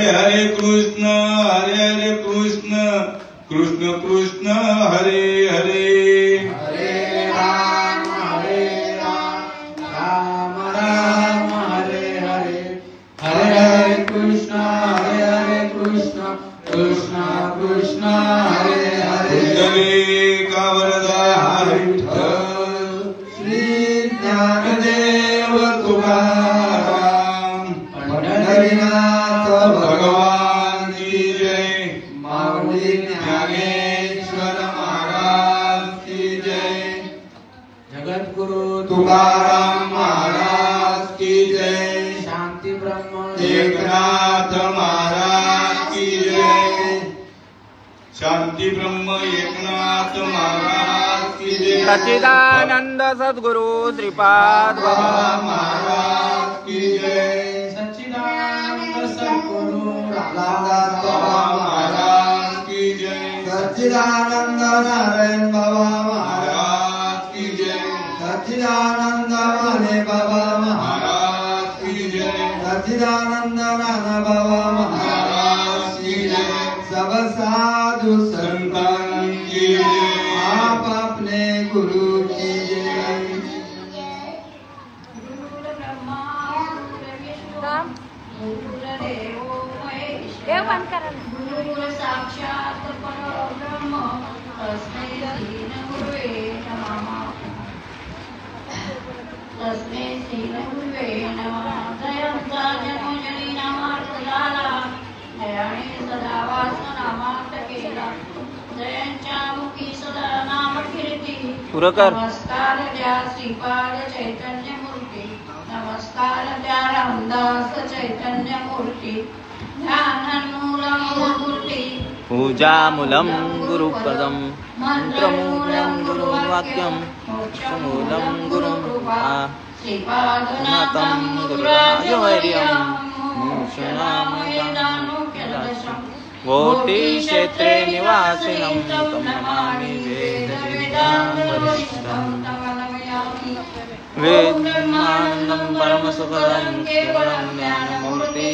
हरे कृष्ण कृष्ण कृष्ण हरे हरे हरे राम राम राम हरे हरे हरे हरे कृष्ण कृष्ण कृष्ण हरे हरे का वरदा विठ्ठल श्री ज्ञानदेव तुकाराम पंढरीनाथ भगवान की जय माऊली ज्ञानेश्वर महाराज की जय जगद्गुरु तुकाराम महाराज की जय शांति ब्रह्म एकनाथ महाराज की जय शांति ब्रह्म एकनाथ महाराज की जय सच्चिदानंद सद्गुरु श्रीपाद बाबा महाराज की जय सच्चिदानंद सद्गुरु रामदास बाबा महाराज की जय सच्चिदानंद नारायण बाबा महाराज की जय सच्चिदानंद माने बाबा महाराज की जय सच्चिदानंद नाना बाबा महाराज की जय सब साधु संतान की जय आप अपने गुरु की जय गुरु साक्षात परब्रह्म तस्मै श्री गुरुवे नमः तस्मै श्री गुरुवे नमः जयंता जन्मजनी नामार्थ झाला जयाने सदा वासनामार्थ केला जयांच्या मुखी सदा नाम कीर्ती नमस्कार द्या श्रीपाद चैतन्य मूर्ती नमस्कार द्या रामदास चैतन्य मूर्ती ध्यानमूलं गुरुमूर्ती पूजामूलं गुरुपदं मन्त्रमूलं गुरुवाक्यं मोक्षमूलं गुरुकृपा श्रीपादनाथं गुरुराजवर्यं कोटिक्षेत्रे निवासिनं तं नमामि वेदानन्दं परमसुखदं केवलं ज्ञानमूर्ति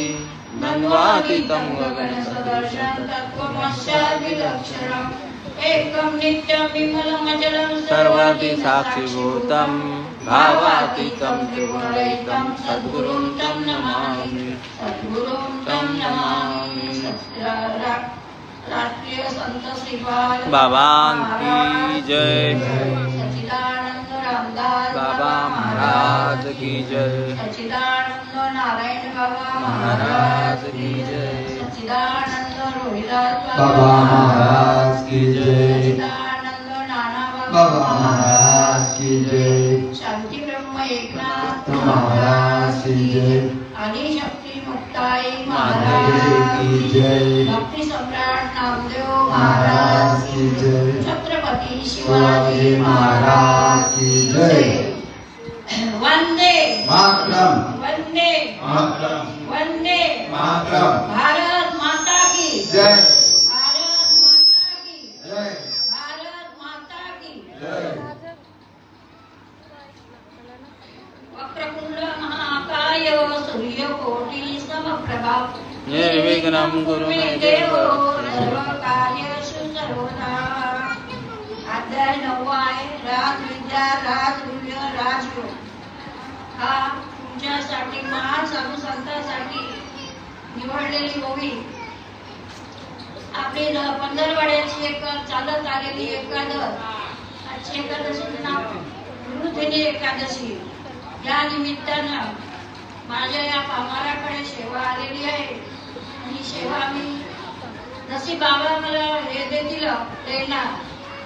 द्वन्द्वातीतं गगनसदृशं तत्त्वमस्यादिलक्षणम् एकं नित्यं विमलं अचलं सर्वादि साक्षिभूतं भावातीतं त्रिगुणरहितं सद्गुरुं तं नमामि राष्ट्रीय संत श्रीपाद बाबा की जय सच्चिदानंद रामदास बाबा महाराज की जय सच्चिदानंद नारायण बाबा महाराज की जय सच्चिदानंद रोहिदास बाबा महाराज की जय सच्चिदानंद नाना बाबा महाराज की जय शांति ब्रह्म एकनाथ महाराज की जय आदि शक्ति मुक्ताई महाराज महाराज की जय भक्ति सम्राट नामदेव महाराज की जय छत्रपति शिवाजी शिवाजी महाराज की जय वंदे मातरम वंदे मातरम वंदे मातरम भारत माता की जय भारत माता की जय भारत माता की जय वक्रतुंड महाकाय सूर्यकोटि समप्रभा निर्विघ्नं कुरु मे देव सर्वकार्येषु सर्वदा अध्याय 9 आहे राजविद्या राजगुह्य राजयोग हा तुमच्यासाठी महान साधू संतांसाठी निवडलेली ओवी आपली पंधरवाड्याची एक चालत आलेली एकादश आजची एकादशीचं नाव गुरुदिनी एकादशी या निमित्तानं माझ्या या कामाराकडे सेवा आलेली आहे आणि सेवा मी जशी बाबा मला हे देतील प्रेरणा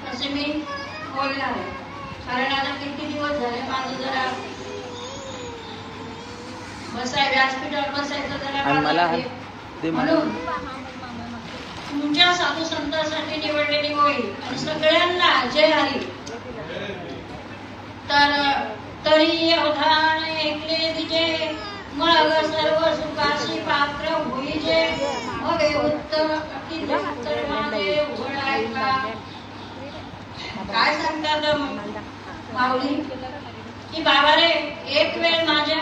तसे मी बोलणार आहे कारण आता किती दिवस झाले माझं जरा व्यासपीठावर बसायचं जरा म्हणून तुमच्या साधू संतांसाठी निवडलेली होईल आणि सगळ्यांना जय हरी तर तरी अवधान ऐकले विजय मग सर्व सुखाशी पात्र होईजे मग उत्तर माझे उघड ऐका काय सांगतात माऊली की बाबा रे एक वेळ माझ्या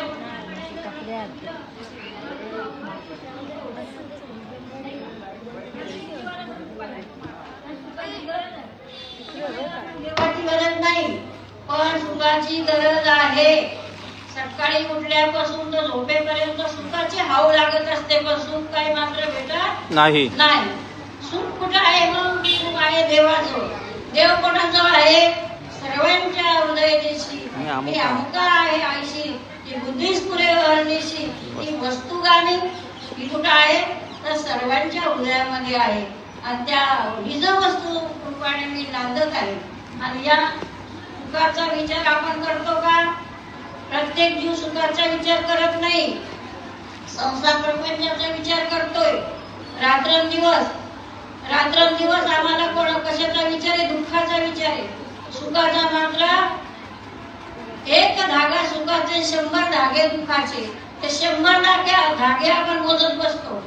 देवाची गरज नाही, पण सुखाची गरज आहे. सकाळी उठल्यापासून तर झोपेपर्यंत सुखाची हाव लागत असते, पण सुख काही मात्र भेटत नाही. सुख कुठं आहे? मग सुख आहे देवाचं. देव कोणाजवळ आहे? सर्वांच्या हृदयदेशी. ही अमुका आहे आयशी, ती बुद्धीस पुरे हरणीशी. ती वस्तुगामी ही कुठं आहे? तर सर्वांच्या हृदयामध्ये आहे. आणि त्या निज वस्तू रूपाने मी नांदत आहे. आणि या सुखाचा विचार आपण करतो का? प्रत्येक जीव सुखाचा विचार करत नाही, संसार प्रपंचाचा विचार करतोय. रात्रंदिवस आम्हाला कोण कशाचा विचार आहे? दुःखाचा विचार आहे. सुखाचा मात्र एक धागा सुखाचे, 100 धागे दुःखाचे. ते 100 धागे आपण मोजत बसतो,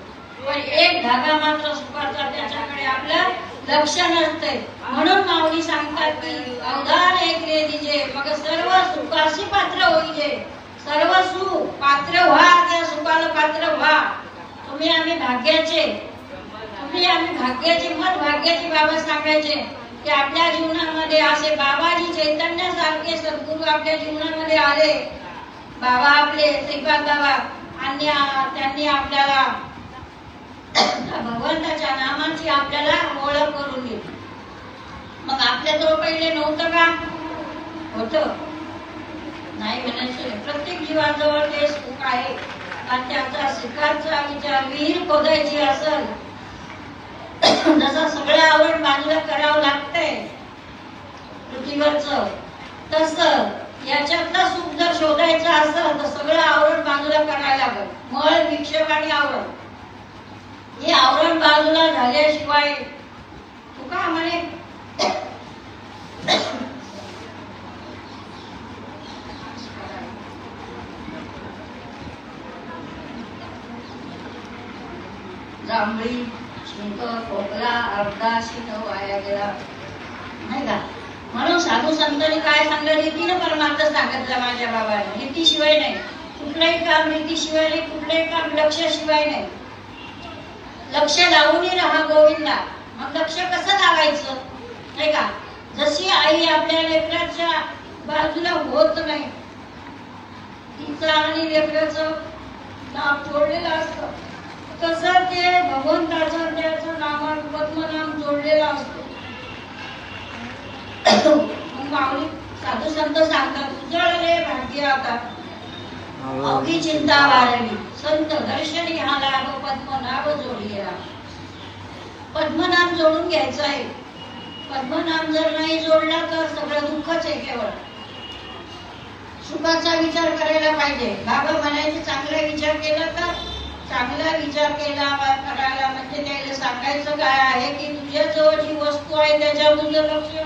पण एक धागा मात्र सुखाचा, त्याच्याकडे आपलं लक्ष नसतंय. म्हणून माऊली सांगतात की अवधान एक रे दिजे, मग सर्व सुखाशी पात्र होईजे. सर्व सुख पात्र व्हा, त्या सुखाला पात्र व्हा. तुम्ही आम्ही भाग्याचे, मत भाग्याचे. बाबा सांगायचे की आपल्या जीवनामध्ये असे बाबाजी चैतन्यासारखे सद्गुरू आपल्या जीवनामध्ये आले. बाबा आपले श्रीपाद बाबा, आणि त्यांनी आपल्याला भगवंताच्या नामाची आपल्याला ओळख करून दिली. मग आपल्याजवळ पहिले नव्हतं का? होतं नाही म्हणायचं. प्रत्येक जीवाजवळ ते सुख आहे. आणि त्याचा सुखाचा विचार विहीर खोदायची असेल, जसं सगळं आवरण बाजूला करावं लागतंय पृथ्वीवरचं, तसं याच्यातलं सुख जर शोधायचं असेल तर सगळं आवरण बाजूला करायला लागेल. मळ, विक्षेप आणि आवरण, हे आवरण बाजूला झाल्याशिवाय तू का म्हणे जांभळी शिंक खोकला अर्धाशी न वाया गेला, नाही का? म्हणून साधू संतांनी काय सांगलं? रीतीनं परमार्थ सांगितलं माझ्या बाबाने. रीतीशिवाय नाही कुठलंही काम, रीतीशिवाय नाही कुठलंही काम, लक्षशिवाय नाही. लक्ष लावूनही राहा गोविंदा. मग लक्ष कसं लावायचं, नाही का? जशी आई आपल्या लेकराच्या बाजूला होत नाही, तिचं आणि लेकराचं नाम जोडलेलं असतं, तसं ते भगवंताचं त्याचं नाम पद्मनाम जोडलेलं असतं. मग माऊली साधू संत सांगतात, उजळले भाग्य आता अवघी चिंता वारली, संत दर्शनी हा लाभ पद्मनाभ जोडलेला. पद्मनाम जोडून घ्यायचं आहे. पद्मनाम जर नाही जोडला तर सगळं दुःखच आहे. केवळ सुखाचा विचार करायला पाहिजे. बाबा म्हणायचे चांगला विचार केला तर, चांगला विचार केला करायला म्हणजे त्याला सांगायचं काय आहे की तुझ्या जवळ जी वस्तू आहे त्याच्यावर तुझं लक्ष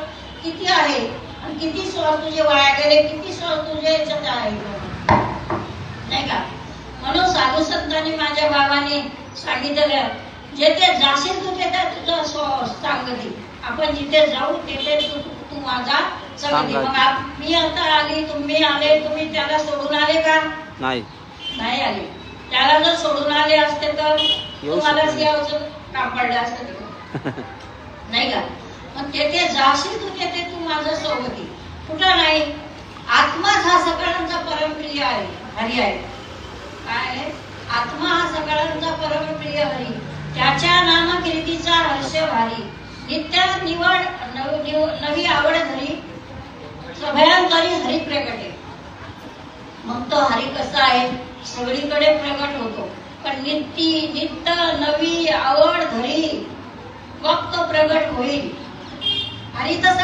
किती आहे आणि किती श्वास तुझे वाया गेले, किती श्वास तुझ्या याच्यात आहे, नाही का? म्हणून साधू संतांनी माझ्या बाबांनी सांगितलं, जेथे जाशील तू तेथे तुझं सांगती. आपण जिथे जाऊ तेथे तू माझा संगती. मग मी आता आली, तुम्ही आले, तुम्ही त्याला सोडून आले का? नाही आले. त्याला जर सोडून आले असते तर तुम्हालाच यावं काम पडलं असतं, नाही का? मग तेथे जाशील तू तेथे तू माझं सोबती. कुठं नाही? आत्माच हा सगळ्यांचा परमप्रिय आहे, हरी आहे. काय आहे? आत्मा हा सगळ्यांचा परमप्रिय हरी, त्याच्या नामकीर्तीचा हर्ष भारी. नित्य निवड नवी आवड धरी, सभयांतरी हरी प्रगटे. मग तो हरी कसा आहे? सगळीकडे प्रगट होतो, पण नित्य नवी आवड धरी मग तो प्रगट होईल. हरीलाच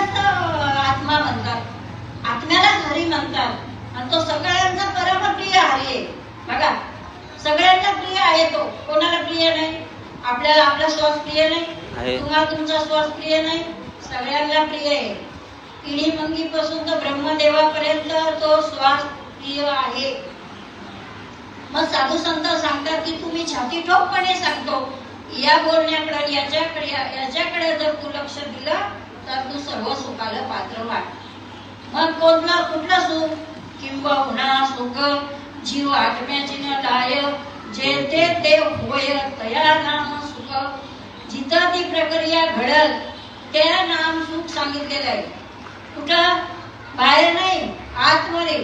आत्मा म्हणतात, आत्म्यालाच हरी म्हणतात. आणि तो सगळ्यांचा परमप्रिय हरी आहे. बघा, सगळ्यांना प्रिय आहे तो. कोणाला प्रिय नाही? आपल्याला आपला श्वास प्रिय नाही, तुम्हाला तुमचा श्वास प्रिय नाही, सगळ्यांना प्रिय आहे. किडी मंगी पासून तर ब्रह्मदेवापर्यंत तो श्वास प्रिय आहे. मग साधू संत सांगतात की तुम्ही छाती ठोकपणे सांगतो, या बोलण्याकडे याच्याकडे जर तू लक्ष दिलं तर तू सर्व सुखाला पात्र व्हाल. मग कुठलं सुख? किंबहुना सुख जीव आत्म्याची न लाय, जेथे ते होय तया नाम सुख. जिथं ती प्रक्रिया घडल त्या नाम सुख सांगितलेलं आहे. कुठं? बाहेर नाही, आतमध्ये.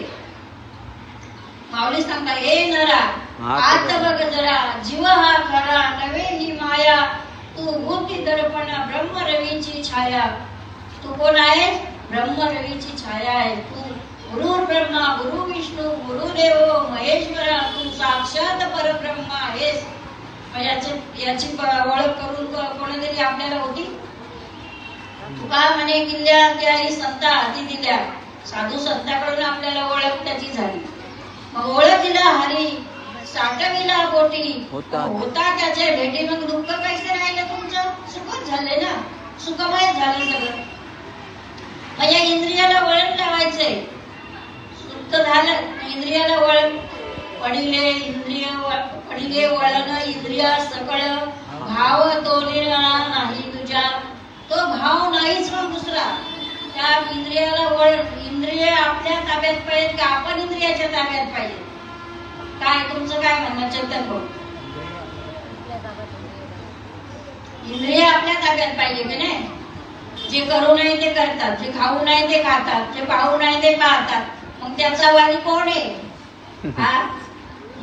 माऊली सांगतात, हे नरा आत बघ जरा, जीव हा खरा नव्हे ही माया, तू भूती दर्पण ब्रह्म रवीची छाया. तू कोण आहे? ब्रह्म रवीची छाया आहे तू. गुरु ब्रह्मा गुरु विष्णू गुरुदेव महेश्वरा, तू साक्षात परब्रह्म आहेस. याची ओळख करून कोणीतरी आपल्याला होती? तुका म्हणे किल्ल्या त्याही संता हाती दिल्या. साधू संताकडून आपल्याला ओळख त्याची झाली. मग ओळखीला हरी साठविला बोटी, होता त्याच्या भेटी. मग दुःख कैसे राहिलं तुमचं? सुखच झाले ना, सुखमय झालं सगळं. मग या इंद्रियाला वळण लावायचंय. सुख झालं, इंद्रियाला वळण. पडिले इंद्रिय पडिले वळण इंद्रिया सकळ, भाव तोलिला नाही तुझ्या. तो भाव नाहीच मग दुसरा. त्या इंद्रियाला वळण. इंद्रिय आपल्या ताब्यात पाहिजे का आपण इंद्रियाच्या ताब्यात पाहिजे? काय तुमचं काय म्हणणं चेतन भाऊ? इंद्रिय आपल्या ताब्यात पाहिजे की नाही? जे करू नये ते करतात, जे खाऊ नये ते खातात, जे पाहू नये ते पाहतात. मग त्याचा वाली कोण आहे?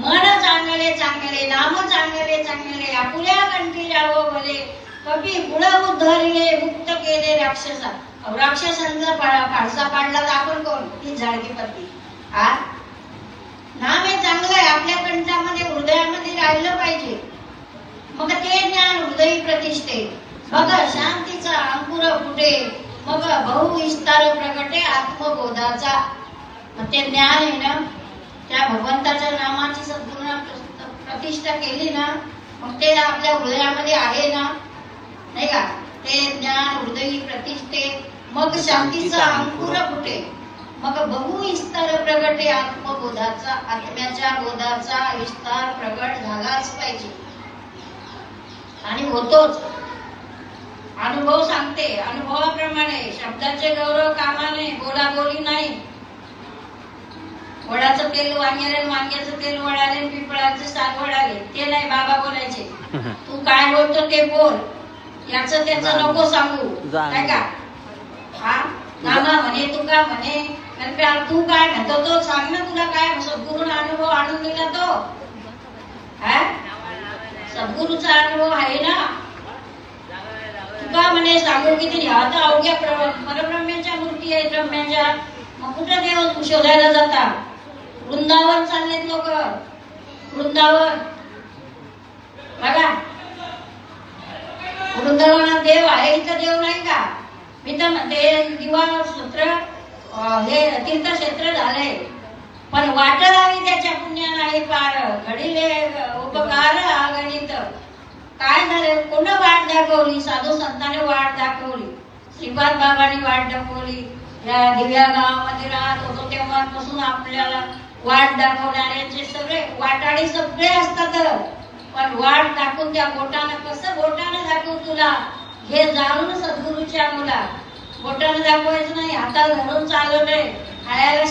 मन चांगले चांगले, नाम चांगले चांगले, आपुल्या कंठी जावं भले. कपी गुण उद्धरले, मुक्त केले राक्षसा. राक्षसांचा फारसा पाडला तर आपण कोण? ती झाडकी पत्ती. नाम हे चांगलं आहे, आपल्या कंठामध्ये हृदयामध्ये राहिलं पाहिजे. मग ते ज्ञान हृदयी प्रतिष्ठे. बघा शांतीचा अंकुर फुटे, मग बहुविस्तार प्रगटे आत्मबोधाचा. मग ते ज्ञान आहे ना, त्या भगवंताच्या नामाची सद्गुण प्रतिष्ठा केली ना, मग ते आपल्या हृदयामध्ये आहे ना, नाही का? ते ज्ञान हृदयी प्रतिष्ठे, मग शांतीचा अंकुर फुटे, मग बहुविस्तार प्रगटे आत्मबोधाचा. आत्म्याच्या बोधाचा विस्तार प्रगट झालाच पाहिजे आणि होतोच. अनुभव सांगते, अनुभवाप्रमाणे. शब्दाचे गौरव कामाने, बोलाबोली नाही. वडाचं तेल वांग्याला, वांग्याचं तेल वडाले, पिंपळाचे साग वडाले, ते नाही बाबा बोलायचे. तू काय बोलतो ते बोल, याचं त्याचं नको सांगू, काय का? नामा म्हणे, तुका म्हणे, तू काय म्हणतो तो सांग ना. तुला काय सद्गुरूने अनुभव आणून दिला तो? सद्गुरूचा अनुभव आहे ना. तुका म्हणे सांगू किती? आता अवघ्या परब्रह्म्याच्या मूर्ती आहेत ब्रह्म्याच्या. मग कुठं देव शोधायला जाता? वृंदावन चाललेत लोक, वृंदावन. बघा वृंदावनात देव आहे, इथं देव नाही का? मी तर म्हणते दिवा सूत्र हे तीर्थक्षेत्र झालंय, पण वाट लावी त्याच्या पुण्या नाही पार. घडीले उपकार अगणित. काय झालं? कोण वाट दाखवली? साधू संतांनी वाट दाखवली. श्रीपाद बाबांनी वाट दाखवली. या दिव्या गावामध्ये राहत होतो तेव्हापासून आपल्याला वाट दाखवणाऱ्यांचे सगळे वाटाडी सगळे असतात. पण वाट दाखवून त्या बोटानं, कसं बोटानं दाखवू तुला हे जाणून सद्गुरूच्या मुला. बोटानं दाखवायचं नाही, हाताला धरून चालवलंय. खायला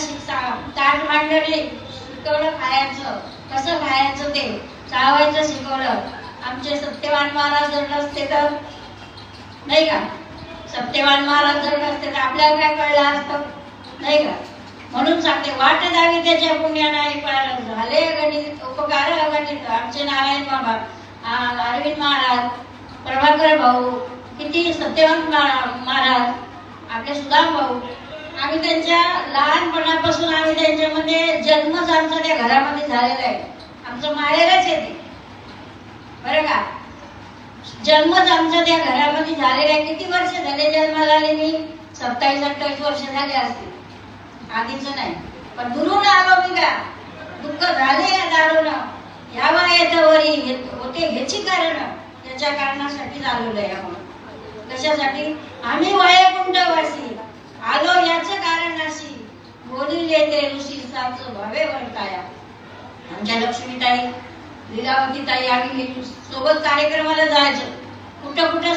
ताट मांडलं नाही, शिकवलं खायचं, कसं खायचं ते चावायचं शिकवलं. आमचे सत्यवान महाराज जर नसते तर, नाही का? सत्यवान महाराज जर नसते तर आपल्याला काय कळलं असतं, नाही का? म्हणून सांगते वाट द्यावी त्याच्या पुण्या नाही पार. झाले गणित उपकार अगणित. आमचे नारायण बाबा, अरविंद महाराज, प्रभाकर भाऊ, किती सत्यवान महाराज, आपले सुदाम भाऊ, आम्ही त्यांच्या लहानपणापासून आम्ही त्यांच्यामध्ये जन्मच आमचा त्या घरामध्ये झालेला आहे. आमचं माहेरच येते बरं का. जन्मच आमच्या त्या घरामध्ये झालेला आहे. किती वर्ष झाले जन्माला आले मी? 27-28 वर्ष झाले असतील. आधीच नाही, पण दुरून आलो मी का? दुःख झाले या दारूनं. यावा येतं वरी होते ह्याची कारण, त्याच्या कारणासाठी आलेलो आहे आपण. कशासाठी? आम्ही वैकुंठवासी आलो याचं कारण अशी. बोलिले ते ऋषी साच भावे वर्ताया. आमच्या लक्ष्मीताई, लीलावतीताई, आम्ही सोबत कार्यक्रमाला जायचो. कुठं कुठं.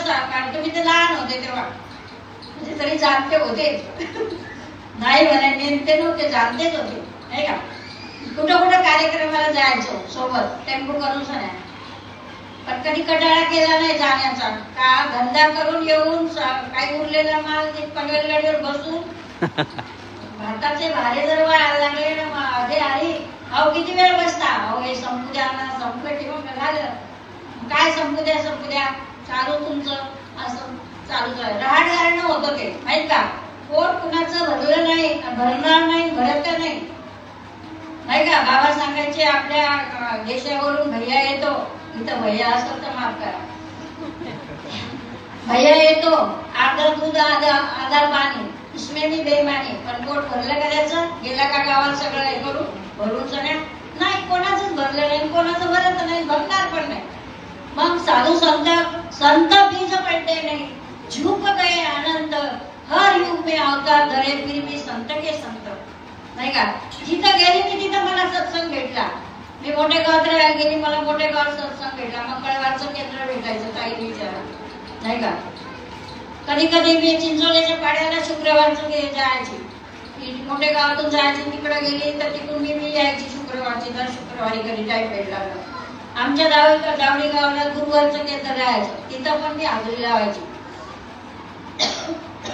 तुम्ही तर लहान होते तेव्हा, म्हणजे तरी जाणते होते. नाही म्हणे नेमते नव्हते, जाणतेच होते, नाही का? कुठं कुठं कार्यक्रमाला जायचो सोबत, टेम्पो करून सगळ्या. पण कधी कटाळा केला नाही जाण्याचा. का धंदा करून येऊन काही उरलेला माल पनवेल गाडीवर बसून भाताचे भारे जर वाढायला लागले ना अरे आई अहो किती वेळ बसता, अहो हे संपू द्या ना, संपलं की मग झालं काय, संपू द्या चालू तुमचं असं चालूच आहे. रहाडगारणं होतं ते माहित का. पोट कुणाचं भरलं नाही, भरणार नाही, भरत नाही नाही का. बाबा सांगायचे आपल्या देशावरून भैया येतो, इथं भैया असतो तर माफ करा, भैया येतो अर्धा दूध आधा पाणी इसमें मी बेईमानी. पण पोट भरलं करायचं गेला का गावात सगळं हे करून भरून सगळ्या नाही, कोणाचंच भरलं नाही, कोणाचं भरत नाही, भरणार पण नाही. मग साधू संत बीज पडते नाही, झुक गए आनंद हर युग में अवतार धरे फिर भी संत के संत नाही का. जिथं गेली मी तिथं मला सत्संग भेटला. मी मोठे गावात राहायला गेली, मला मोठे गावात सत्संग भेटला. मंगळवारचं केंद्र भेटायचं ताई विचारा नाही का. कधी कधी मी चिंचोल्याच्या पाड्याला शुक्रवारचं जायची, मोठे गावातून जायची, तिकडे गेली तर तिकडून मी यायची शुक्रवारची, दर शुक्रवारी कधी टाईम भेटला. आमच्या दावडी गावाला गुरुवारचं केंद्र राहायचं, तिथं पण मी हाजरी लावायची.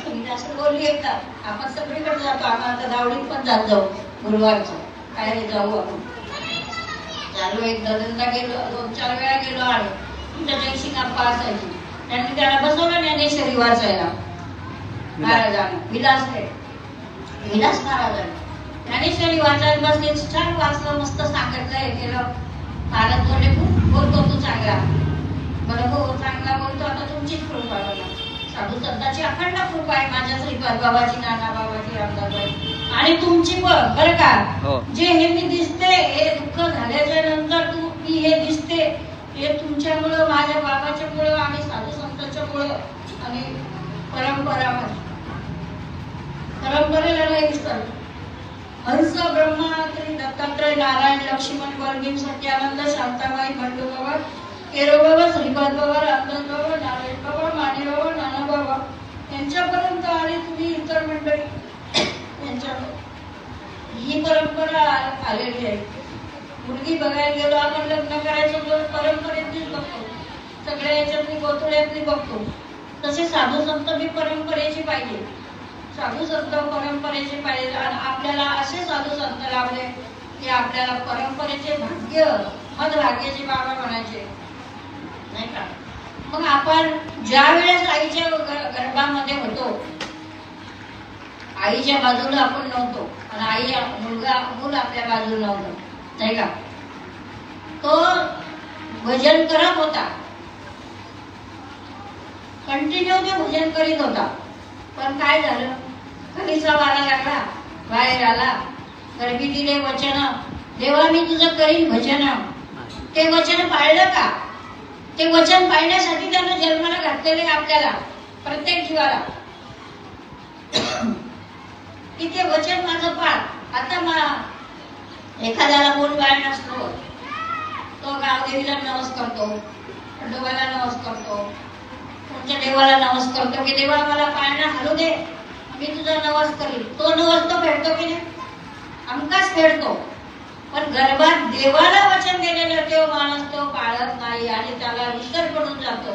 मी जास्त बोलली एकदा, आपण सगळीकडे जातो, आम्हाला आता दावडीत पण जात जाऊ गुरुवारचं काय रे जाऊ आपण. चालू एक दोनदा गेलो, 2-4 वेळा गेलो आलो. तुमच्या जयसिंग अप्पा असायची, त्यांनी त्याला बसवलं ज्ञानेश्वरी वाचायला महाराजांना, विलास महाराजांना ज्ञानेश्वरी वाचायला बसले. छान वाचलं, मस्त सांगितलं, हे केलं. महाराज बोलले बोलतो तू चांगला. बरं हो चांगला बोलतो, आता तुमचीच कृपा बघा. साधू संतांची अखंड कृपा आहे माझ्या श्रीपाद बाबाची, नाना बाबाची, रामदासबाई आणि तुमची पण बरं का. जे हे मी दिसते हे दुःख झाल्याच्या नंतर मी हे दिसते हे तुमच्यामुळं, माझ्या बाबाच्या मुळे आणि साधू संतांच्या मुळे आणि परंपरेला नाही दिसतात. हंस ब्रह्मा दत्तात्रय नारायण लक्ष्मण वर्गीम सत्यानंद शांताबाई बंडू बाबा केरो बाबा श्रीपाद बाबा रामदास बाबा नारायण बाबा माने बाबा नाना बाबा यांच्यापर्यंत आली तुम्ही इतर मंडळी यांच्या ही परंपरा आलेली आहे. मुलगी बघायला गेलो आपण, लग्न करायचं परंपरेतलीच बघतो, सगळ्या याच्यातली गोतुळ्यातली बघतो. तसे साधू संत बी परंपरेची पाहिजे, साधू संत परंपरेचे पाहिजे. आणि आपल्याला असे साधू संत लाभले की आपल्याला परंपरेचे भाग्य मधभाग्याचे बाबा म्हणायचे नाही का. मग आपण ज्या वेळेस आईच्या गर्भामध्ये होतो, आईच्या बाजूला आपण नव्हतो आणि आई मूल आपल्या बाजूला नव्हतं नाही का. तो भजन करत होता, कंटिन्यू ते भजन करीत होता. पण काय झालं, कधीचा वारा लागला, बाहेर आला, गर्भी दिले वचन, देवा मी तुझं करीन भजन. ते वचन पाळलं का. ते वचन पाळण्यासाठी त्यानं जन्माला घातलेले आपल्याला प्रत्येक जीवाला की ते वचन माझं पाळ. आता एखाद्याला बोल बाळ नसतो, तो गावदेवीला नवस करतो, खंडोबाला नवस करतो, तुमच्या देवाला नवस करतो की देवा मला पाळणा हलू दे, मी तुझा नवस करीन. तो नवस तो फेडतो की नाही, हमखास फेडतो. पण गर्भात देवाला वचन दिलेलं देव माणूस तो पाळत नाही आणि त्याला विसर पडून जातो.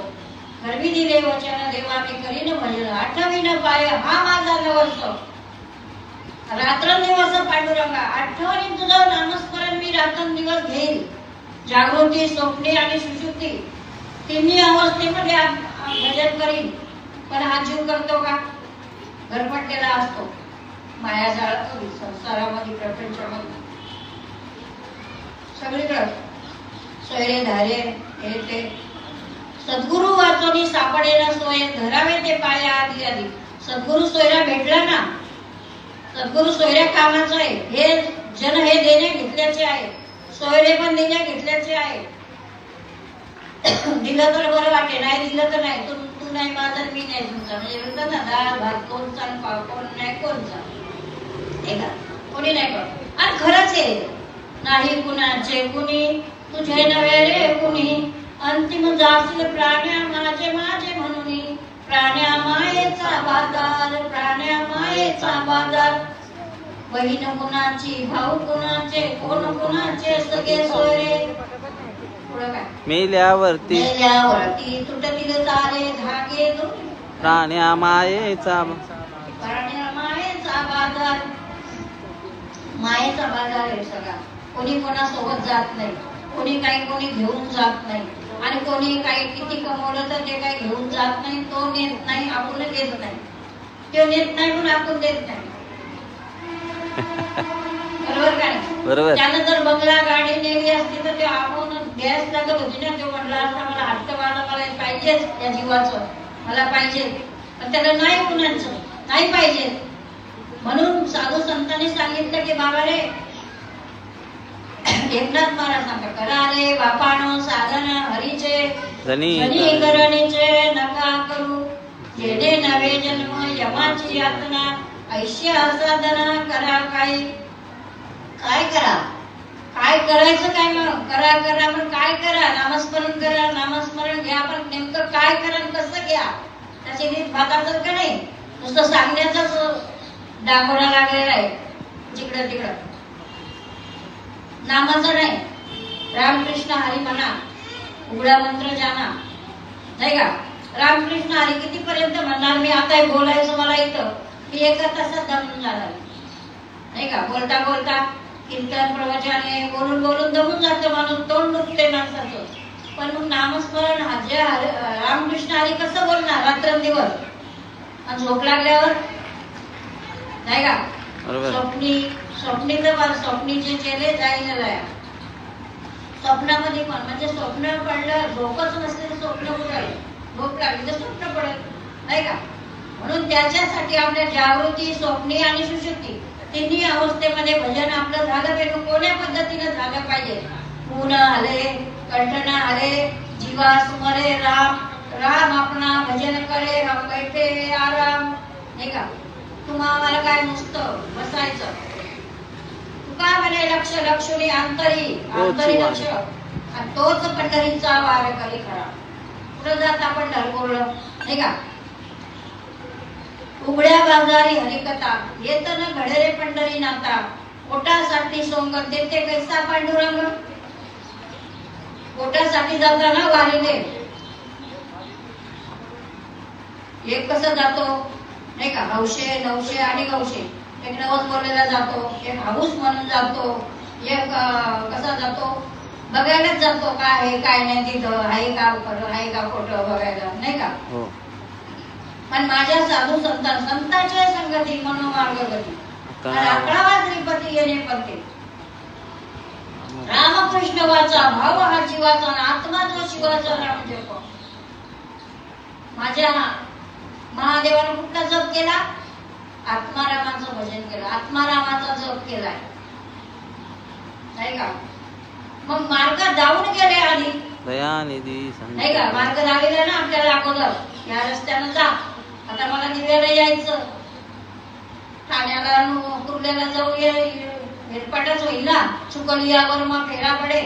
गर्भी दिले वचन देवा मी करीन भजन, आठवीन पाय हा माझा नवस. रात्रंदिवस पांडुरंगा आठवणी तुझं नामस्मरण मी रात्रंदिवस घेईल. जागृती, स्वप्ने आणि सुषुप्ती तिन्ही अवस्थेमध्ये भजन करीन. पण हा जीव करतो का, घरपटलेला असतो मायाजाळ संसारामध्ये, प्रपंचामध्ये सगळीकडे सोयरे धारे हे ते. सद्गुरु वाचोनी सापडेना सोय, धरावे ते पाया आधी आधी. सद्गुरु सोयरा भेटला ना, सद्गुरु सोयऱ्या कामाचं आहे. हे जन हे देणे घेतल्याचे आहे, सोयरे पण देणे घेतल्याचे आहे. दिलं तर बरं वाटे, नाही दिलं तर नाही. तू नाही माझा, मी नाही तुमचा. म्हणजे म्हणतात ना, डाळ भात कोणचा पाव कोण नाही कोणचा, हे का कोणी नाही करत. आणि खरंच आहे, नाही कुणाचे कुणी तुझे नव्हे रे कुणी. अंतिम जाशील प्राण्या माझे माझे म्हणून. प्राण्या मायेचा बाजार, प्राण्या मायेचा बाजार. बहीण कुणाची, भाऊ कुणाचे, कोण कुणाचे, सगळे सोयरे पुढं काय मेल्यावरती मेल्यावरती तुटतील सारे धागे तो प्राण्या मायेचा प्राण्या मायेचा बाजार. मायेचा बाजार आहे सगळा. कोणी कोणासोबत जात नाही, कोणी कोणी घेऊन जात नाही, आणि कोणी काही किती कमवलं तर ते काही घेऊन जात नाही. तो नेत नाही, आपण देत नाही. तो नेत नाही म्हणून आपण देत नाही. बरोबर काय? बरोबर. त्यानं जर बंगला गाडी नेली असती तर ते आपण गॅस लागत होती ना. ते म्हणला असता मला हट्टवाला मला पाहिजेच या जीवाचं, मला पाहिजे. पण त्याला नाही, कुणाचं नाही पाहिजे. म्हणून साधू संतांनी सांगितलं की बाबा रे, एकनाथ महाराज सांगतात, करा रे बापानो साधन हरीचे धनी करणीचे नका करू. जेणे नवे जन्म यमाची यातना ऐशी साधना करा. काय करा, काय करायचं काय मग? करा पण काय करा? नामस्मरण करा, नामस्मरण घ्या. पण नेमकं काय करा, कसं घ्या? त्याची नीट भागाचं का नाही, नुसतं सांगण्याचाच डांगोरा लागलेला आहे जिकडं तिकडं. नामाचं नाही. रामकृष्ण हरी म्हणा, उघडा मंत्र जाना, नाही का? रामकृष्ण हरी कितीपर्यंत म्हणणार मी? आता बोलायचं मला इथं मी एका तासात दमून जाणार, नाही का? बोलता बोलता कीर्तन प्रवचन बोलून दमून जातं माणूस, तोंड दुखते माणसाचं. पण मग नामस्मरण रामकृष्ण हरी कसं बोलणार रात्रंदिवस? आणि झोप लागल्यावर, नाही का? स्वप्नीचे चेले जाईन जाया. स्वप्नामध्ये पण म्हणजे स्वप्न पडलं, झोपच नसते तर स्वप्न कुठे? झोप लागली तर स्वप्न पडेल, नाही का? म्हणून त्याच्यासाठी आपल्या जागृती, स्वप्नी आणि सुषुप्ती तिन्ही अवस्थेमध्ये भजन आपलं झालं पाहिजे. कोण्या पद्धतीने झालं पाहिजे? ऊन आले, कंठना आले, जीवा सुमरे राम, राम आपणा भजन करे, हम बैठे आराम, नाही का? तुम्हाला काय नुसतं बसायचं? तुका म्हणे लक्ष लक्षुनी अंतरी लक्ष, आणि तोच पंढरीचा वार करी खरा. पुढे जात आपण ढरकोरलं, नाही का? उघड्या बाजारी हरिकथा येत न घडरे पंढरी नाता, पोटासाठी सोंग देते कैसा पांडुरंग. पोटासाठी जाताना वारीले एक कसं जातो, नाही का? हौशे नवशे आणि गौशे. एक नवस बोललेला जातो, एक हाऊस म्हणून जातो, एक कसा जातो? बघायलाच जातो काय आहे काय नाही तिथं, आहे का खरं, आहे का खोटं बघायला, नाही का? पण माझ्या साधू संतांच्या संगती मनोमार्गगती अकरावा श्रीपती येणे पते. रामकृष्ण वाचा, भाव हा जीवाचा, आत्मा जो शिवाचा राम जप. माझ्या महादेवानं कुठला जप केला? आत्मारामाचं भजन केलं, आत्मारामाचा जप केलाय, नाही का? मग मार्ग जाऊन गेले आधी, दयानिधी, नाही का? मार्ग लागलेला ना आपल्याला अगोदर, या रस्त्यानं जा. आता मला दिव्याला यायचं, ठाण्याला कुर्ल्याला जाऊ, हेरपाटच होईल ना. चुकलिया वर्मा फेरा पडे,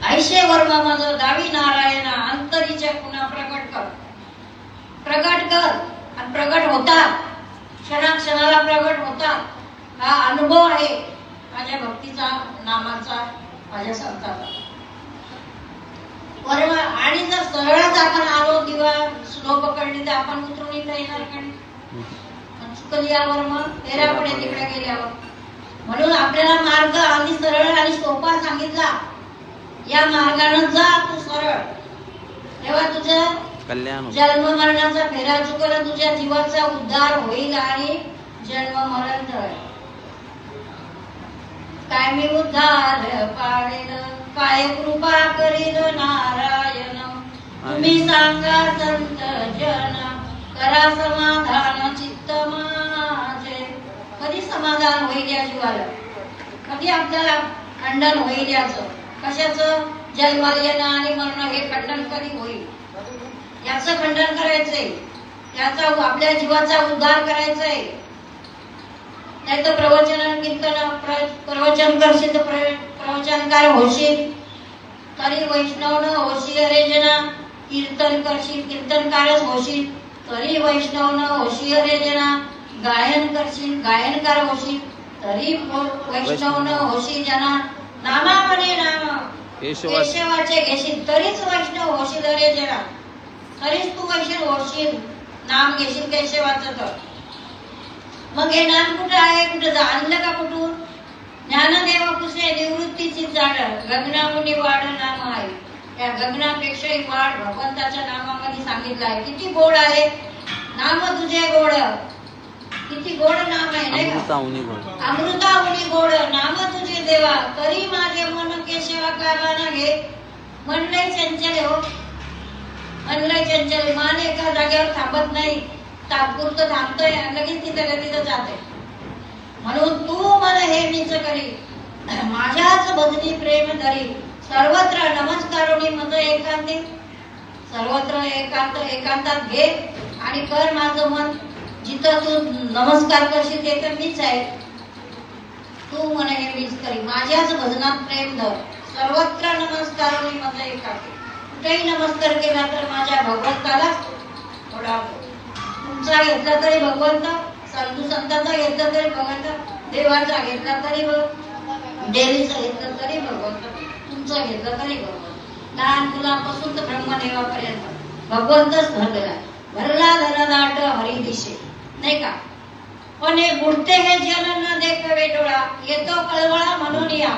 ऐशे वर्मा माझं दावी नारायणा, अंतरीच्या पुन्हा प्रकट कर. आणि प्रगट होतात, क्षणाक्षणाला प्रगट होतात. हा अनुभव आहे माझ्या भक्तीचा, नामाचा, माझ्या संताचा. वर्मा आणि जर सरळच आपण आलो दिवा स्लो पकडली तर आपण उतरून इथं येणार का? चुकलिया वर्मा फेरा पडे तिकडे गेल्यावर. म्हणून आपल्याला मार्ग आधी सरळ आणि सोपा सांगितला. या मार्गाने जा तू सरळ, तेव्हा तुझं कल्याण, जन्म मरणाचा फेरा चुकला, तुझ्या जीवाचा उद्धार होईल आणि जन्म मरण टळेल. काय मी उद्धार पाडेल, काय कृपा करील नारायण. तुम्ही सांगा संत जन, करा समाधान चित्त माझे. कधी समाधान होईल या जीवाला? कधी आपल्याला खंडन होईल याचं? कशाचं? जन्माला येणं आणि मरण हे खंडन कधी होईल? याचं खंडन करायचंय, याचा आपल्या जीवाचा उद्धार करायचाय. नाही तर प्रवचन कीर्तन प्रवचन करशील तर प्रवचनकार होशील, तरी वैष्णव न होशी अरे जना. कीर्तन करशील कीर्तनकारच होशील, तरी वैष्णव न होशी अरे जना. गायन करशील गायनकार होशील, तरी वैष्णव न होशी जना. नामा म्हणे नाम केशवाचे घेशील तरीच वैष्णव होशील रे जरा, तरीच तू वैष्णव होशील, नाम घेशील केशवाचं तर. मग हे नाम कुठं आहे, कुठं आणलं का कुठून? ज्ञानदेव कुसे निवृत्तीची झाड, गगनामुनी वाढ नाम आहे. त्या गगनापेक्षाही वाढ भगवंताच्या नामामध्ये सांगितलं आहे. किती गोड आहे नाम तुझे गोड, किती गोड नाम आहे नाही का? अमृताहुनी गोड नाम तुझे देवा, तरी माझे मन केशवा कामाना घे. मनलय चंचल हो, मनलय चंचल. मन एका जागेवर थांबत नाही, तात्पुरतं थांबतोय लगेच तिथं जाते. म्हणून तू मला हे मीच करी, माझ्याच भजनी प्रेम धरी. सर्वत्र नमस्कारोनी मत एकांती, सर्वत्र एकांतात घे आणि कर माझं मन. जिथं तू नमस्कार करशील ते तर मीच आहे. तू मला हे मीच करी, माझ्याच भजनात प्रेम धर. सर्वत्र नमस्कारोनी मत एकांती. कुठेही नमस्कार केला तर माझ्या भगवंतालाच थोडा. तुमचा घेतला तरी भगवंत, साधू संतांचा घेतला तरी भगवंत, देवाचा घेतला तरी देवीचा घेतला तरी भगवंत, तुमचा घेतला तरी भगवंत. लहान मुलांपासून तर ब्रह्मदेवापर्यंत भगवंतच धरलेला. भरला धरदाट हरी दिशे नाही का? पण हे बुडते हे जन न देखावे डोळा, येतो कळवळा म्हणून या.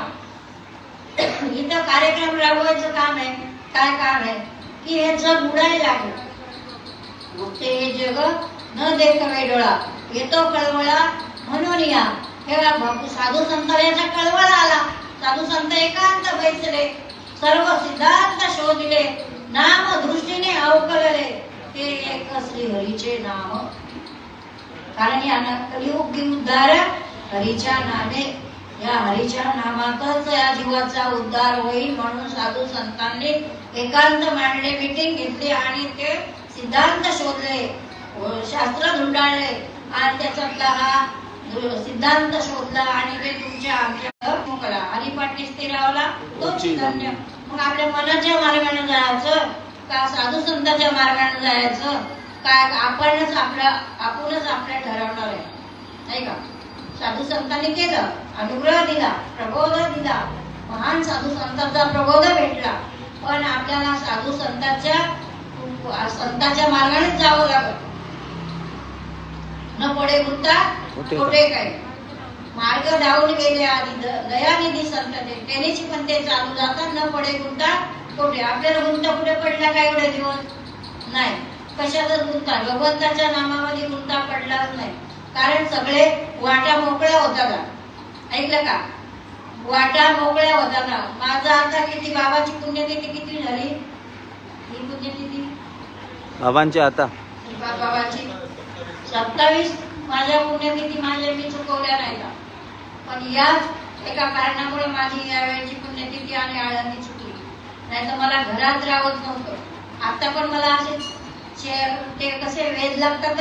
इथं कार्यक्रम राबवायचं काम आहे. काय काम आहे की हे जग बुडायला लागलं. बुडते हे जग न देखावे डोळा, येतो कळवळा म्हणून या. हे साधू संतांचा कळवळा आला. साधू संत एकांत बैसले, सर्व सिद्धांत शोधले, नाम दृष्टीने अवकलले, ते एक श्री हरीचे नाम. कारण या कलियुग उद्धार हरीच्या नामे, या हरीच्या नामातच या जीवाचा उद्धार होईल. म्हणून साधू संतांनी एकांत मांडले, मीटिंग घेतली आणि ते सिद्धांत शोधले, शास्त्र धुंडाळले आणि त्याच्यातला हा सिद्धांत शोधला आणि ते तुमच्या आमच्या मोकळा हरिपाठ स्थिरावला तो धन्य. मग आपल्या मनाच्या मार्गाने जायचं का साधू संतांच्या मार्गाने जायचं काय? आपणच आपल्या ठरवणार आहे नाही का? साधू संतांनी केलं, अनुग्रह दिला, प्रबोध दिला, महान साधू संतांचा प्रबोध भेटला. पण आपल्याला साधू संतांच्या मार्गानेच जावं लागत. न पडे गुंता कुठे काय मार्ग धावून गेले आधी दयानिधी संत त्यांनीच पण ते चालू जातात. न पडे गुंता कुठे, आपल्याला गुंता कुठे पडला काय एवढे दिवस नाही. कशातच गुंता, भगवंताच्या नामामध्ये गुंता पडलाच नाही. कारण सगळे वाटा मोकळ्या होता. ऐकलं का? वाटा मोकळ्या होता ना. माझा आता किती बाबाची पुण्यतिथी किती झाली? ही पुण्यतिथी बाबांची आता बाबाची 27. माझ्या पुण्यतिथी मी चुकवल्या नाही का? पण याच एका कारणामुळे माझी यावेळेची पुण्यतिथी आणि आळंदी चुकली. नाही तर मला घरात राहत नव्हतं. आता पण मला असे ते कसे वेध लागतात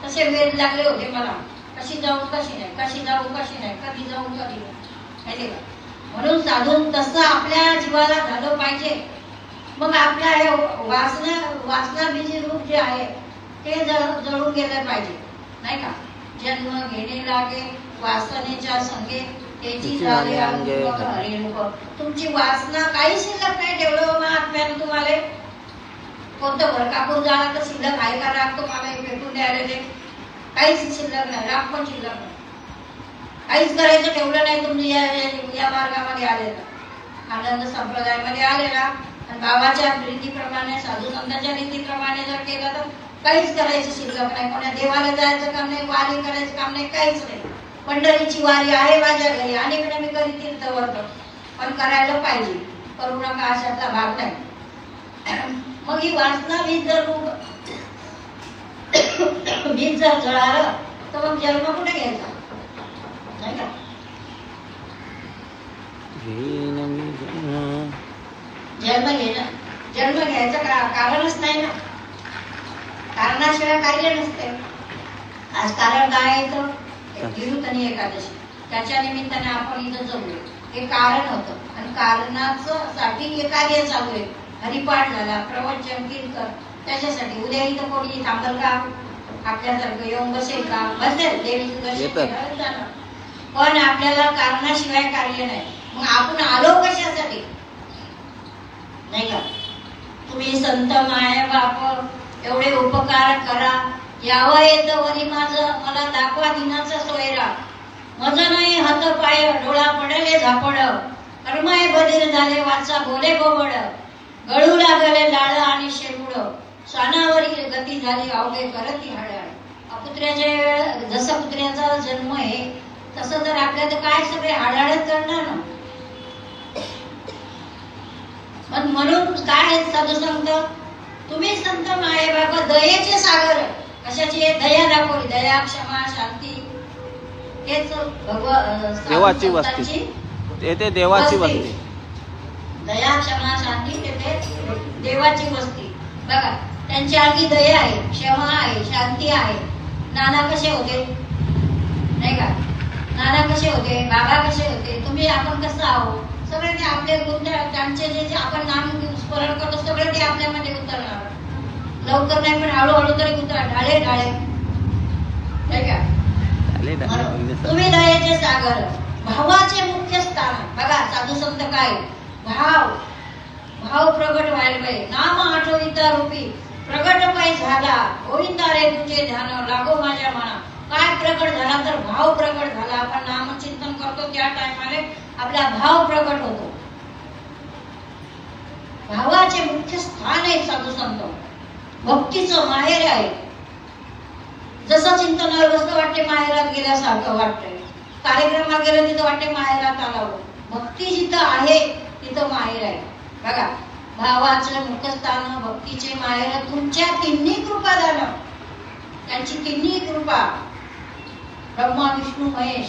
तसे वेध लागले होते मला. कशी जाऊ कशी नाही, कशी जाऊ कशी नाही, कधी जाऊ कधी नाही. म्हणून साधून तसं आपल्या जीवाला झालं पाहिजे. मग आपल्या हे वासना बीजी रूप जे आहे ते जळून गेलं पाहिजे नाही का? जन्म घेणे लागे वासनेच्या संगे, त्याची झाले हरिरूप. तुमची वासना काही शिल्लक नाही ठेवलं महात्म्यानं तुम्हाला. कोणतं भरकापूर झाला तर शिल्लक आहे का? राग तुम्हाला भेटून द्यायला काहीच शिल्लक नाही, राग पण शिल्लक नाही. काहीच करायचं ठेवलं नाही तुम्ही या मार्गामध्ये आलेला, आनंद संप्रदायामध्ये आलेला. आणि बाबाच्या रीतीप्रमाणे साधू संतांच्या रीतीप्रमाणे जर केलं तर काहीच करायचं शिल्लक नाही. कोणा देवाला जायचं काम नाही, वारी करायचं काम नाही, काहीच नाही. पंढरीची वारी आहे माझ्या घरी, अनेकडे मी कधी तीर्थवर्त, पण करायला पाहिजे. करू नका अशातला भाग नाही. मग ही वासना वीज जर जळालं तर मग जन्म कुठे घ्यायचा नाही का? जन्म घ्यायचं कारणच नाही ना. कारणाशिवाय कार्य नसते. आज कारण काय आहे तर तिरुतनी एकादशी, त्याच्या निमित्ताने आपण इथं जमलो. हे कारण होतं आणि कारणाचं साठी हे कार्य चालू आहे. हरिपाठ झाला, प्रवचन, कीर्तन, त्याच्यासाठी. उद्या इथं कोणी थांबल का? आपल्यासारखं येऊन बसेल का? बसेल, देवीचं दर्शन जाणार. पण आपल्याला कारणाशिवाय कार्य नाही. मग आपण आलो कशासाठी? नाही का? तुम्ही संत माय बाप एवढे उपकार करा. यावं येतं वरी माझं, मला दाखवा दिनाचा सोयरा. मज नाही हात पाय, डोळा पडले झापड. कर्मय बधीर झाले, वाचा बोले गोबड. गळू लागले लाळ आणि शेंबूड. स्वानावरी गती झाली, अवघे करती हळहळ. कुत्र्याच्या वेळ जसा कुत्र्याचा जन्म आहे तसं जर आपल्या तर काय सगळे हळहळच करणार ना. पण म्हणून काय साधू संत, तुम्ही संत माये बाबा दयेचे सागर. कशाची दया दाखवली, दया क्षमा शांती. हेच देवाची वस्ती, तेथे देवाची वस्ती. दया क्षमा शांती तेथे देवाची वस्ती. बघा त्यांची आणखी दया आहे, क्षमा आहे, शांती आहे. नाना कसे होते नाही का? नाना कसे होते, बाबा कसे होते, तुम्ही आपण कसं आहोत, सगळे ते आपले गुण त्यांचे जे आपण नाम स्मरण करतो सगळे ते आपल्यामध्ये उतरणार. लवकर नाही पण हळूहळू तरी उतरा. ढाळे ढाळे नाही का? तुम्ही दयेचे सागर, भावाचे मुख्य स्थान. बघा साधू संत काय भाव, भाव प्रगट व्हायला पाहिजे. नाम आठविता रूपी प्रगट पाय झाला, गोविंदा रे तुझे ध्यान लागो माझ्या मना. काय प्रगट झाला तर भाव प्रगट झाला. आपण नामचिंतन करतो त्या टायमाला आपला भाव प्रगट होतो. भावाचे मुख्य स्थान आहे साधू संत. भक्तीचं माहेर आहे. जसं चिंतनावर बसलं वाटते माहेरात गेल्यासारखं वाटतंय. कार्यक्रमात गेलं तिथं वाटते माहेरात आलावं. भक्ती जिथं आहे तिथं माहेर आहे. बघा भावाचं मुखस्थान, भक्तीचे माहेर, तुमच्या तिन्ही कृपा दान. त्यांची तिन्ही कृपा, ब्रह्मा विष्णू महेश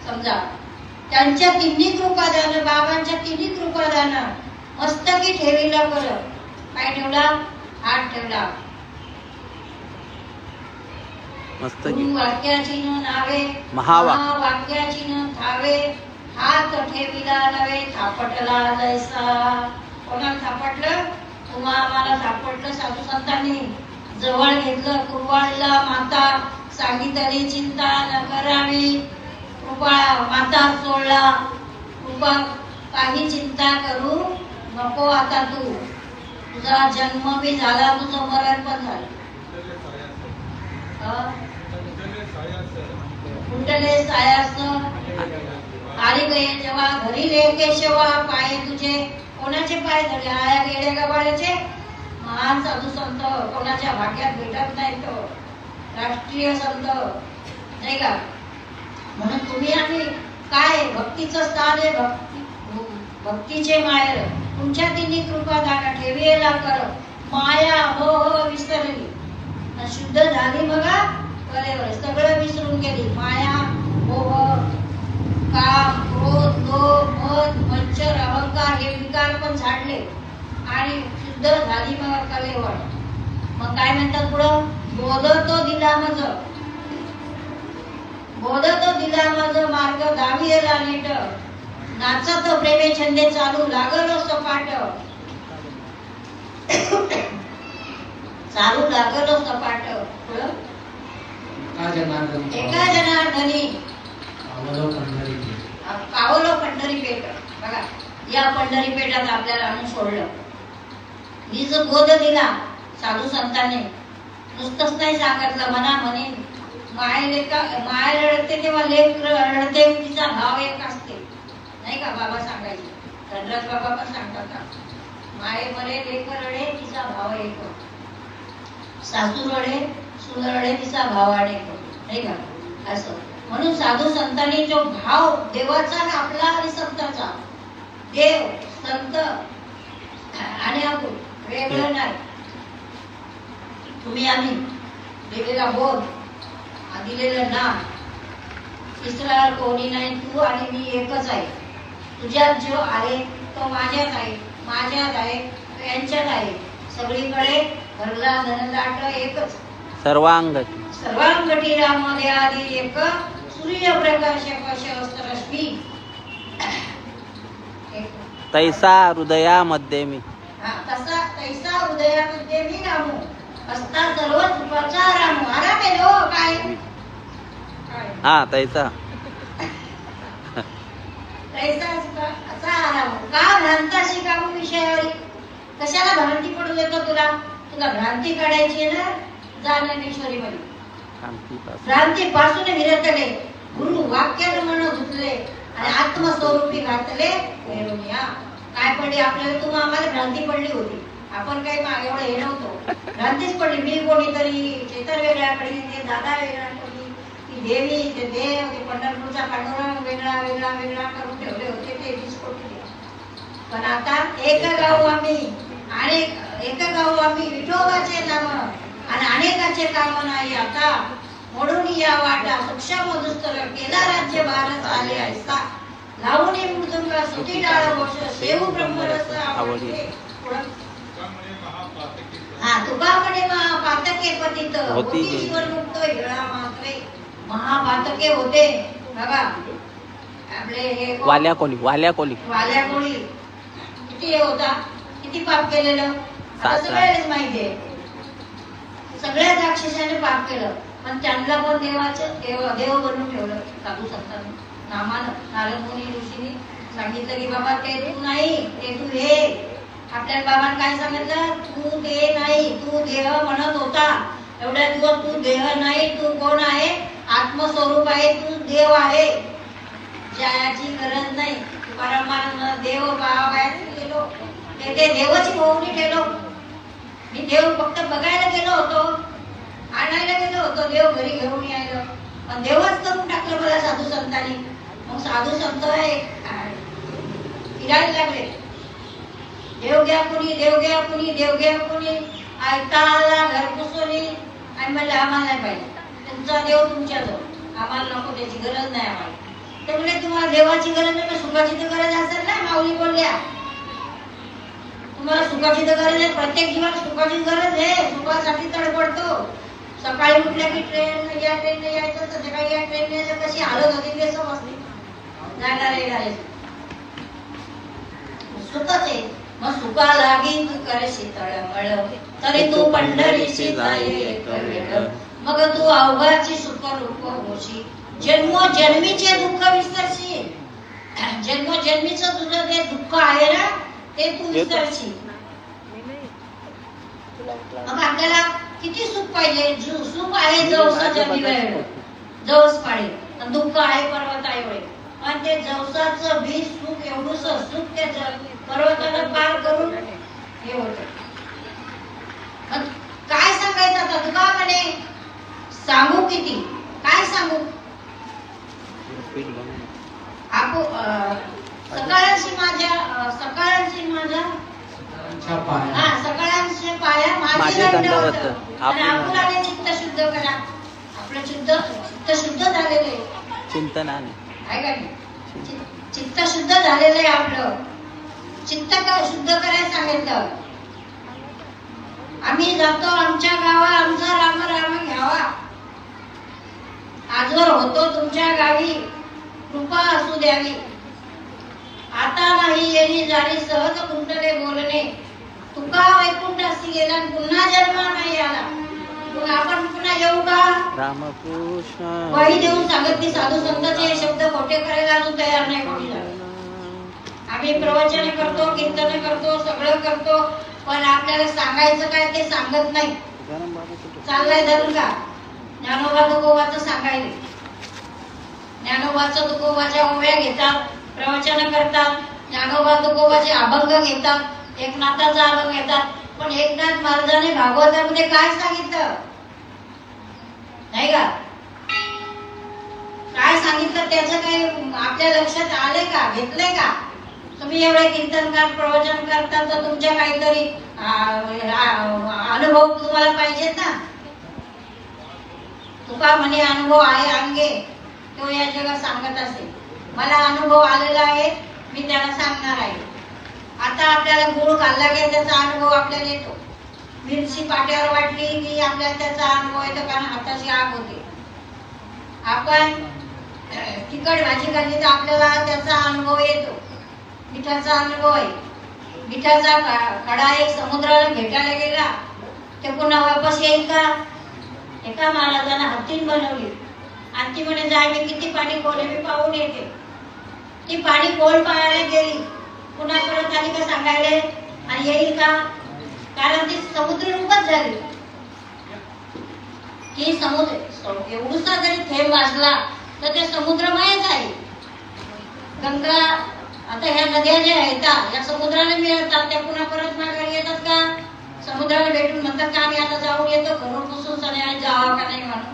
समजा, त्यांच्या तिन्ही कृपा दान, बाबांच्या तिन्ही कृपा दान. मस्तकी ठेवीला कर. काय ठेवला? हात ठेवला. वाक्याची न नावे, महावाक्याची न थावे. हात ठेविला नव्हे, थापटला जैसा. कोणाला थापटलं? तुम्हा आम्हाला थापटलं साधू संतांनी. जवळ घेतलं, कुरवाळला माता. सांगितली चिंता न करावी, कृपा माता सोडला. कृपा काही चिंता करू नको आता तू. तुझा जन्म बी झाला, तुझं मरण पण झालं. कुंडले सायास आली गये जेव्हा, घरी केशवा पाय तुझे. कोणाचे पाय धरले? आया गेड्या गबाळ्याचे. महान साधू संत कोणाच्या भाग्यात भेटत नाही तो राष्ट्रीय संत नाही का? म्हणून तुम्ही आणि काय भक्तीचं स्थान आहे. भक्तीचे मायर, तुमच्या तिन्ही कृपा दाना ठेवीला कर. माया हो हो विसरली, शुद्ध झाली बघा कलेवर. सगळं विसरून गेली. माया मोह, काम, क्रोध, लोभ, मद, मच्छर, अहंकार हे विकार पण झाडले आणि शुद्ध झाली मग कलेवर. मग काय म्हणतात पुढं? बोधतो दिला मज, बोधतो दिला मज मार्ग दाविला नीट. नाचत प्रेमे छंदे चालू लागलो सपाट. चालू लागलो सपाट. एका जनार्दनी कावलो पंढरी पेठ. बघा या पंढरी पेठात आपल्याला आणून सोडलं. मी जो बोध दिला साधू संतांनी, नुसतंच नाही सांगितलं मना म्हणे. माय रडते तेव्हा लेक रडते, तिचा भाव एक असते नाही का? बाबा सांगायचे, धनराज बाबा पण सांगतात, माये मरे लेक रडे तिचा भाव एक. सासू रडे सून रडे तिचा भाव अनेक नाही का? असं म्हणून साधू संतांनी जो भाव देवाचा आणि आपला आणि संतांचा, देव संत आणि आपण वेगळं नाही. तुम्ही आम्ही दिलेला बोध, दिलेलं नाम, तिसरा कोणी नाही. तू आणि मी एकच आहे. तुझ्यात जो आहे तो माझ्यात आहे, माझ्यात आहे, तो यांच्यात आहे. सगळीकडे भरला धनदाट एकच. सर्वांगटी रामदे आदी एक. सूर्यप्रकाश रश्मी. तैसा हृदयामध्ये मी. तसा तैसा हृदयामध्ये मी रामू. असता सर्व सुखाचा रामू. आराम आहे लो काय? हा तैसा. तैसा सुखाचा रामू. का भ्रांता शिकावू विषयावरी. कशाला भ्रांती पडू देतो तुला? तुला भ्रांती काढायची आहे ना, जा ज्ञानेश्वरी मध्ये. भ्रांती पासून विरतले गुरु वाक्यानं मन धुतले आणि आत्मस्वरूपी घातले वेरुनिया. काय पडली आपल्याला? तुम्ही आम्हाला भ्रांती पडली होती. आपण काही एवढं हे नव्हतो, भ्रांतीच पडली. मी कोणीतरी, चेतन वेगळ्याकडे, ते दादा वेगळ्याकडे, ती देवी, ते देव, ते पंढरपूरचा पांडुरंग वेगळा वेगळा वेगळा करून ठेवले होते ते 20 कोटी. पण आता एक गाव आम्ही, एक गाव आम्ही, विठोबाचे नाम आणि अनेकाचे काम नाही आता. म्हणून या वाटा सूक्ष्म दुस्तर केला राज्य भारत आले ऐसा. लावून मृदुंग सुती डाळ घोष सेवू ब्रह्मरस आवडते. हा, तुका म्हणे महापातके पतित होती जीवनमुक्त हिळा मात्रे. महापातके होते बघा आपले हे वाल्या कोली किती हे होता, किती पाप केलेलं आता सगळ्यालाच माहिती आहे. सगळ्याच राक्षसाने पाप केलं, पण त्यांना पण देव बनवून ठेवलं साधू संतांनी नामानं. नारद मुनी ऋषींनी सांगितलं की बाबा ते तू नाही, ते तू हे. आपल्या बाबांनी काय सांगितलं? तू ते नाही, तू देह म्हणत होता एवढ्या दिवस. तू देह नाही, तू कोण आहे? आत्मस्वरूप आहे, तू देव आहे, ज्याची गरज नाही. परमानंद देव बाबायला गेलो, ते देवाची भोवणी ठेवलो. मी देव फक्त बघायला गेलो होतो, आणायला गेलो होतो, देव घरी घेऊन यायला, पण देवच करून टाकलं मला साधू संतांनी. मग साधू संत फिरायला लागले, देव घ्या कुणी, देव घ्या कुणी, देव घ्या कुणी. ऐकता आला घर पुसवली आणि म्हणलं आम्हाला नाही पाहिजे, तुमचा देव तुमच्याजवळ, आम्हाला नको, त्याची गरज नाही आम्हाला. ते म्हणजे तुम्हाला देवाची गरज नाही, सुखाची तर गरज असेल ना. माऊली बोलल्या तुम्हाला सुखाची तर गरज आहे, प्रत्येक जीवाला सुखाची गरज आहे, सुखासाठी तडपडतो. सकाळी उठल्या की ट्रेन या ट्रेनने यायचं, संध्याकाळी या ट्रेनने कशी हालत होती ते समजते. जाणार येणार सुखच आहे. मग सुखा लागी तू करशी तळमळ, तरी तू पंढरीशी जाई. मग तू अवघाची सुख रूप होशी, जन्मोजन्मीचे दुःख विसरशील. जन्मोजन्मीचं तुझं ते दुःख आहे ना, ते तू विसरशील. मग आपल्याला किती सुख पाहिजे? सुख आहे जवसा जमिनीवर, जवस पाळे, दुःख आहे पर्वता एवढे. पण ते जवसाचं बी सुख, एवढंच सुख त्या पर्वताला पार करून हे होत. काय सांगायचं आता? तुका म्हणे सांगू किती, काय सांगू? सकाळची माझ्या सकाळचे पाया माझे दंडवत. आणि आपण आले चित्त शुद्ध करा. आपलं चित्त शुद्ध झालेलं आहे, चिंतनाने आहे का नाही? चित्त शुद्ध झालेलं आहे आपलं. चित्त शुद्ध करायला सांगितलं. आम्ही जातो आमच्या गावा, आमचा राम राम घ्यावा. आजवर होतो तुमच्या गावी, कृपा असू द्यावी. आता नाही येणी जाणी सहज कुंटले बोलणे. तुका वैकुंठासी गेला पुन्हा जन्म नाही आला, मग आपण पुन्हा येऊ का? रामकृष्ण वाही देऊन सांगत की साधू संतांचे शब्द खोटे करायला अजून तयार नाही कोणी झालं. आम्ही प्रवचन करतो, कीर्तन करतो, सगळं करतो, पण आपल्याला सांगायचं काय ते सांगत नाही. चाललाय धरून का? ज्ञानोबा तुकोबाचं सांगायला, ज्ञानोबाचं तुकोबाच्या ओव्या घेतात, प्रवचन करतात, ज्ञानोबा तुकोबाचे अभंग घेतात, एकनाथाचा अभंग घेतात. पण एकनाथ महाराजांनी भागवतामध्ये काय सांगितलं नाही का? काय सांगितलं त्याचं काही आपल्या लक्षात आले का? घेतलंय का? तुम्ही एवढे कीर्तनकार प्रवचन करतात तर तुमच्या काहीतरी अनुभव तुम्हाला पाहिजेत ना. तुका म्हणे अनुभव आहे अंगे, तो या जगात सांगत असेल. मला अनुभव आलेला आहे, मी त्याला सांगणार आहे. आता आपल्याला गुळ खाल्ला की त्याचा अनुभव आपल्याला येतो. मिरची पाट्यावर वाटली की आपल्याला त्याचा अनुभव येतो, कारण हाताची आग होते. आपण तिखट भाजी खाल्ली तर आपल्याला त्याचा अनुभव येतो. मिठाचा अनुभव आहे. मिठाचा खडा एक समुद्राला भेटायला गेला ते पुन्हा वापस येईल का? एका महाराजांना हत्तीन बनवली आणि ती म्हणे जाय मी किती पाणी खोल मी पाहून येते. ती पाणी खोल पाहायला गेली, पुन्हा परत आली का सांगायला आणि येईल का? कारण ती समुद्र रूपात झाली की समुद्र एवढूसा जरी थेंब वाजला तर ते समुद्रमयच आहे. गंगा आता ह्या नद्या ज्या आहेत या समुद्राला मिळतात, त्या पुन्हा परत माघारी येतात का? समुद्राला भेटून म्हणतात का आम्ही आता जाऊन येतो घरून पुसून सगळ्या जावा का नाही म्हणून.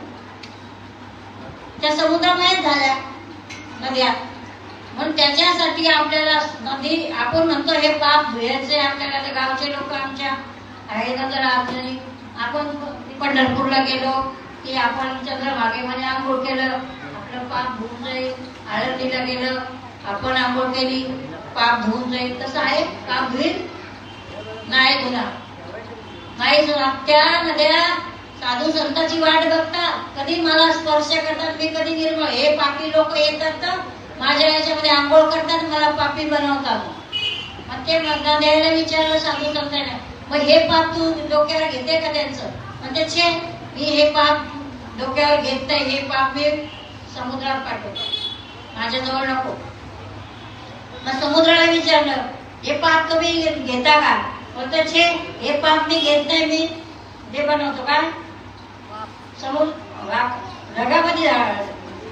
त्या समुद्रमयच झाल्या नद्या. म्हणून त्याच्यासाठी आपल्याला नदी आपण म्हणतो हे पाप धुयाचे आपल्याला. ते गावचे लोक आमच्या आहेत जरा अडचणी. आपण पंढरपूरला गेलो की आपण चंद्रभागेमध्ये आंघोळ केलं, आपलं पाप धुवून जाईल. आळंदीला गेलं आपण आंघोळ केली, पाप धुवून जाईल. तसं आहे? पाप धुईल नाही धुणार नाही धुणार. त्या नद्या साधू संतांची वाट बघतात, कधी मला स्पर्श करतात, मी कधी निर्मळ. हे पापी लोक येतात तर माझ्या याच्यामध्ये आंघोळ करतात, मला पापी बनवतात. मग ते द्यायला विचारलं साधू संतांना, मग हे पाप तू डोक्यावर घेते का त्यांचं? म्हणते छे मी हे पाप डोक्यावर घेत नाही, हे पाप मी समुद्रात पाठवतो, माझ्याजवळ नको. मग समुद्राला विचारलं हे पाप तुम्ही घेता का? बोलतो छे हे पाप मी घेत नाही, मी जे बनवतो काय समुद्र ढगामध्ये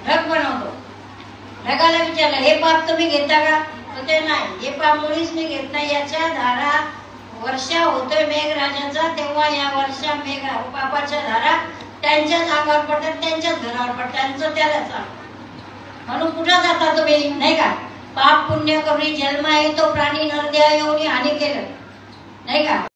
ढग बनवतो. ढगाला विचारलं हे पाप तुम्ही घेता का? तर ते नाही, हे पाप मुळीच मी घेत नाही. याच्या धारा वर्षा होतोय मेघराजाचा, तेव्हा या वर्षा मेघ पापाच्या धारा त्यांच्याच अंगावर पडतात, त्यांच्याच घरावर पडतात, त्यांचं त्यालाच. म्हणून कुठं जाता तुम्ही नाही का? पाप पुण्य कमी जन्म आहे तो प्राणी नरद्या येऊन हानी केलं नाही का?